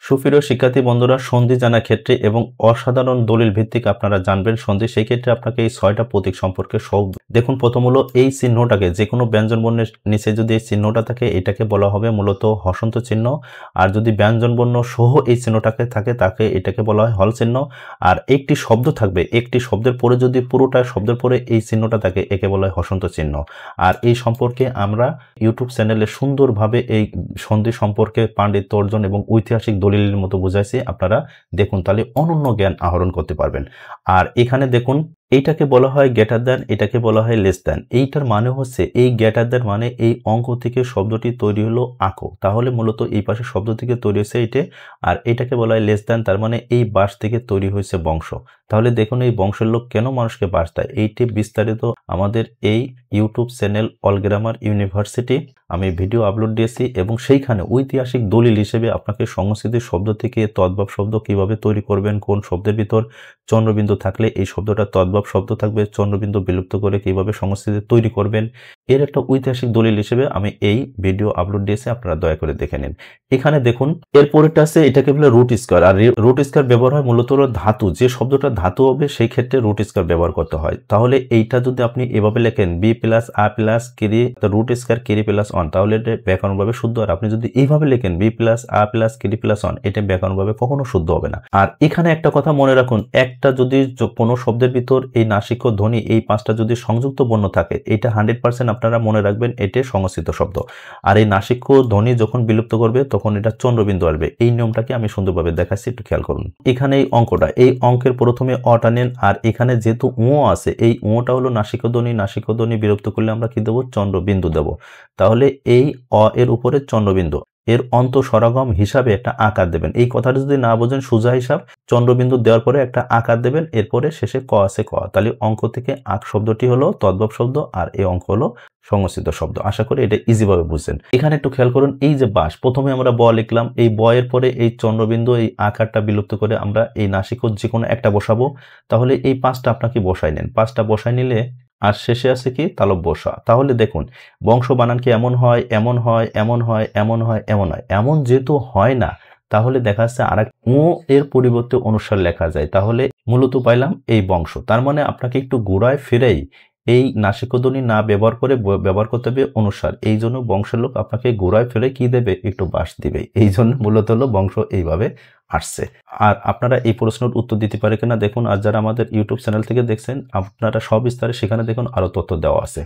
সুপ্রিয় শিক্ষার্থী বন্ধুরা, সন্ধি জানার ক্ষেত্রে এবং অসাধারণ দলিল ভিত্তিক আপনারা জানবেন সন্ধি, সেই ক্ষেত্রে আপনাকে এই 6টা প্রতীক সম্পর্কে সব দেখুন। প্রথম হলো এই চিহ্নটাকে, যে কোনো ব্যঞ্জন বর্ণের নিচে যদি এই চিহ্নটা থাকে এটাকে বলা হবে মূলত হসন্ত চিহ্ন। আর যদি ব্যঞ্জন বর্ণ সহ এই চিহ্নটাকে থাকে তাকে এটাকে বলা হয় হল চিহ্ন। আর একটি শব্দ থাকবে, একটি শব্দের পরে যদি পুরোটা শব্দের পরে এই চিহ্নটা থাকে একে বলা হয় হসন্ত চিহ্ন। আর এই সম্পর্কে আমরা ইউটিউব চ্যানেলে সুন্দরভাবে এই সন্ধি সম্পর্কে পাণ্ডিত্য অর্জন এবং ঐতিহাসিক দলিলের মতো বুঝাইছি। আপনারা দেখুন, তাহলে অনন্য জ্ঞান আহরণ করতে পারবেন। আর এখানে দেখুন, এইটাকে বলা হয় গ্রেটার দ্যান, এটাকে বলা হয় লেস দ্যান। এইটার মানে হচ্ছে এই গ্রেটার দ্যান মানে এই অঙ্ক থেকে শব্দটি তৈরি হলো আঁকো, তাহলে মূলত এই পাশে শব্দ থেকে তৈরি হয়েছে এইটা। আর এটাকে বলা হয় লেস দ্যান, তার মানে এই বাঁশ থেকে তৈরি হয়েছে বংশ। তাহলে দেখুন, এই বংশের লোক কেন মানুষকে বাঁশ দেয়, এইটি বিস্তারিত আমাদের এই YouTube channel all grammar university আমি ভিডিও আপলোড দিয়েছি, এবং সেইখানে ঐতিহাসিক দলিল হিসেবে আপনাকে সংস্কৃতির শব্দ থেকে তদ্ভব শব্দ কিভাবে তৈরি করবেন, কোন শব্দের ভিতর চন্দ্রবিন্দু থাকলে এই শব্দটা তদ্ভব শব্দ থাকবে, চন্দ্রবিন্দু বিলুপ্ত করে কিভাবে সংস্কৃতি তৈরি করবেন, এর একটা ঐতিহাসিক দলিল হিসেবে আমি এই ভিডিও আপলোড দিয়েছি, আপনারা দয়া করে দেখে নিন। এখানে দেখুন, এরপরেটা আছে, এটাকে বলে রুট স্কয়ার। আর রুট স্কয়ার ব্যবহার হয় মূলত ধাতু, যে শব্দটা ধাতু হবে সেই ক্ষেত্রে রুট স্কয়ার ব্যবহার করতে হয়। তাহলে এইটা যদি আপনি এভাবে লেখেন বি প্লাস আ প্লাস কিরি রুট স্কয়ার কিরি প্লাস 1, তাহলে এটা ব্যাকরণভাবে শুদ্ধ। আর আপনি যদি এইভাবে লেখেন বি প্লাস আ প্লাস কিরি প্লাস 1, এটা ব্যাকরণভাবে কখনো শুদ্ধ হবে না। আর এখানে একটা কথা মনে রাখুন, একটা যদি কোনো শব্দের ভিতর এই নাসিক ধ্বনি এই 5টা যদি সংযুক্ত বর্ণ থাকে, এটা 100% আপনারা মনে রাখবেন এটা সংস্কৃত শব্দ। আর এই নাসিক ধ্বনি যখন বিলুপ্ত করবে তখন এটা চন্দ্রবিন্দু আসবে। এই নিয়মটাকে আমি সুন্দরভাবে দেখাচ্ছি, একটু খেয়াল করুন। এখানে এই অঙ্কটা, এই অঙ্কের প্রথমে অটা নেন, আর এখানে যেহেতু ও আছে, এই ওটা হলো নাসিক ধ্বনি, নাসিক ধ্বনি বিলুপ্ত করলে আমরা কি দেবো, চন্দ্রবিন্দু দেব। তাহলে এই অ এর উপরে চন্দ্রবিন্দু, এর অন্ত স্বরাগম হিসাবে একটা আকার দেবেন। এই কথাটা যদি না বোঝেন, সোজা হিসাব, চন্দ্রবিন্দু দেওয়ার পরে একটা আকার দেবেন, এরপরে শেষে ক আছে ক। তাহলে অঙ্ক থেকে আক শব্দটি হলো তদ্ভব শব্দ, আর এই অঙ্ক হলো সংস্কৃত শব্দ। আশা করি এটা ইজিভাবে বুঝছেন। এখানে একটু খেয়াল করুন, এই যে বাঁশ, প্রথমে আমরা ব লিখলাম, এই ব এর পরে এই চন্দ্রবিন্দু এই আকারটা বিলুপ্ত করে আমরা এই নাসিক যে কোনো একটা বসাবো। তাহলে এই 5টা আপনাকে বসাই নেন, 5টা বসাই নিলে আর শেষে আছে কি তালব বসা। তাহলে দেখুন, বংশ বানান কি এমন হয়, এমন হয়, এমন হয়, এমন হয়, এমন হয়। এমন যেহেতু হয় না, তাহলে দেখা যাচ্ছে আর এক ও এর পরিবর্তে অনুসার লেখা যায়, তাহলে মূলত পাইলাম এই বংশ। তার মানে আপনাকে একটু গোড়ায় ফিরেই এই নাসিকধ্বনি না ব্যবহার করে ব্যবহার করতে হবে অনুসার। এই জন্য বংশের লোক আপনাকে গোড়ায় ফিরে কি দেবে, একটু বাঁশ দিবে। এই জন্য মূলত হলো বংশ এইভাবে আসছে। আর আপনারা এই প্রশ্নের উত্তর দিতে পারে কিনা দেখুন। আর যারা আমাদের ইউটিউব চ্যানেল থেকে দেখছেন, আপনারা সবিস্তারে সেখানে দেখুন আরো তথ্য দেওয়া আছে।